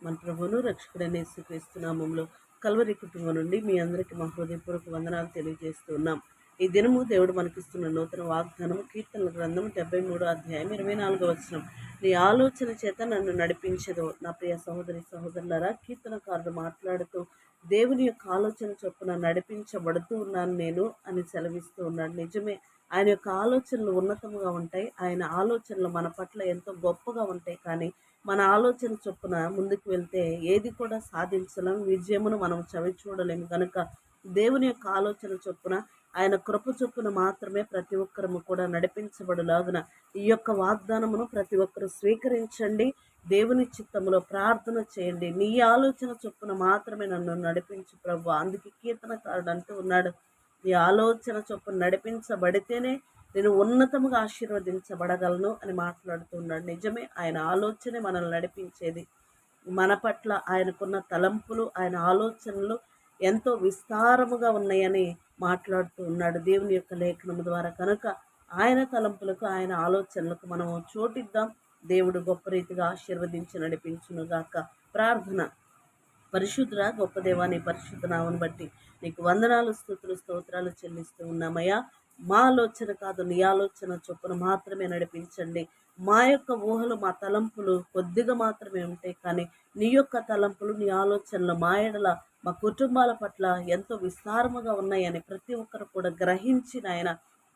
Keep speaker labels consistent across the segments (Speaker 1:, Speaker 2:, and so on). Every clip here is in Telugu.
Speaker 1: మన ప్రభువును రక్షకుడైన యేసుక్రీస్తు నామములో కల్వరి కుటుంబం నుండి మీ అందరికీ మా హృదయపూర్వక వందనాలు తెలియజేస్తూ ఉన్నాం. ఈ దినము దేవుడు మనకిస్తున్న నూతన వాగ్దానం కీర్తనల గ్రంథం 73 అధ్యాయం 24 వచనం. నీ ఆలోచన చేత నన్ను నడిపించదు. నా ప్రియ సహోదరి సహోదరులారా, కీర్తనకారుడు మాట్లాడుతూ దేవుని యొక్క ఆలోచన చొప్పున నడిపించబడుతూ ఉన్నాను నేను అని సెలవిస్తూ ఉన్నాడు. నిజమే, ఆయన యొక్క ఆలోచనలు ఉన్నతంగా ఉంటాయి. ఆయన ఆలోచనలు మన పట్ల ఎంతో గొప్పగా ఉంటాయి. కానీ మన ఆలోచన చొప్పున ముందుకు వెళ్తే ఏది కూడా సాధించలేం, విజయమును మనం చవి చూడలేము. కనుక దేవుని యొక్క ఆలోచన చొప్పున, ఆయన కృప చొప్పున మాత్రమే ప్రతి ఒక్కరము కూడా నడిపించబడులాగున ఈ యొక్క వాగ్దానమును ప్రతి ఒక్కరు స్వీకరించండి. దేవుని చిత్తములో ప్రార్థన చేయండి. నీ ఆలోచన చొప్పున మాత్రమే నన్ను నడిపించు ప్రభు. అందుకే కీర్తనకారుడు అంటూ ఉన్నాడు, నీ ఆలోచన చొప్పున నడిపించబడితేనే నేను ఉన్నతముగా ఆశీర్వదించబడగలను అని మాట్లాడుతున్నాడు. నిజమే, ఆయన ఆలోచనే మనల్ని నడిపించేది. మన పట్ల ఆయనకున్న తలంపులు, ఆయన ఆలోచనలు ఎంతో విస్తారముగా ఉన్నాయని మాట్లాడుతూ ఉన్నాడు దేవుని యొక్క లేఖనము ద్వారా. కనుక ఆయన తలంపులకు, ఆయన ఆలోచనలకు మనము చోటిద్దాం. దేవుడు గొప్ప రీతిగా ఆశీర్వదించి నడిపించునుగాక. ప్రార్థన. పరిశుద్ధ గొప్ప దేవా, నీ పరిశుద్ధ నామమును బట్టి నీకు వందనాలు, స్తుతులు, స్తోత్రాలు చెల్లిస్తూ ఉన్నామయ్యా. మా ఆలోచన కాదు, నీ ఆలోచన చొప్పున మాత్రమే నడిపించండి. మా యొక్క ఊహలు, మా తలంపులు కొద్దిగా మాత్రమే ఉంటాయి. కానీ నీ యొక్క తలంపులు, నీ ఆలోచనలు మా ఎడల, మా కుటుంబాల పట్ల ఎంతో విస్తారముగా ఉన్నాయని ప్రతి ఒక్కరు కూడా గ్రహించిన ఆయన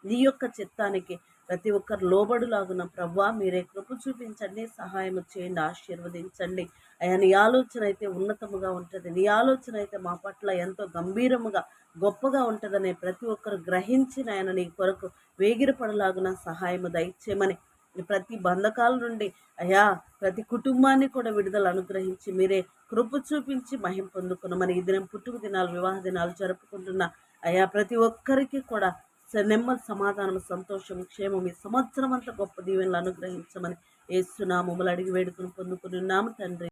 Speaker 1: నీ యొక్క చిత్తానికి ప్రతి ఒక్కరు లోబడులాగున్న ప్రభువా, మీరే కృప చూపించండి, సహాయం చేయండి, ఆశీర్వదించండి. అయ్యా, నీ ఆలోచన అయితే ఉన్నతముగా ఉంటుంది. నీ ఆలోచన అయితే మా పట్ల ఎంతో గంభీరముగా, గొప్పగా ఉంటుందని ప్రతి ఒక్కరు గ్రహించిన ఆయన నీ కొరకు వేగిరపడలాగున సహాయము దయచేయమని, ప్రతి బంధకాల నుండి అయ్యా ప్రతి కుటుంబాన్ని కూడా విడుదల అనుగ్రహించి మీరే కృప చూపించి మహిం పొందుకున్నామని, ఈ దినం పుట్టుక దినాలు, వివాహ దినాలు జరుపుకుంటున్న అయ్యా ప్రతి ఒక్కరికి కూడా నెమ్మది, సమాధానం, సంతోషం, క్షేమం ఈ సంవత్సరం అంతా గొప్ప దీవెనలు అనుగ్రహించమని యేసు నామములో అడిగి వేడుకుని పొందుకుని ఉన్నాము తండ్రి.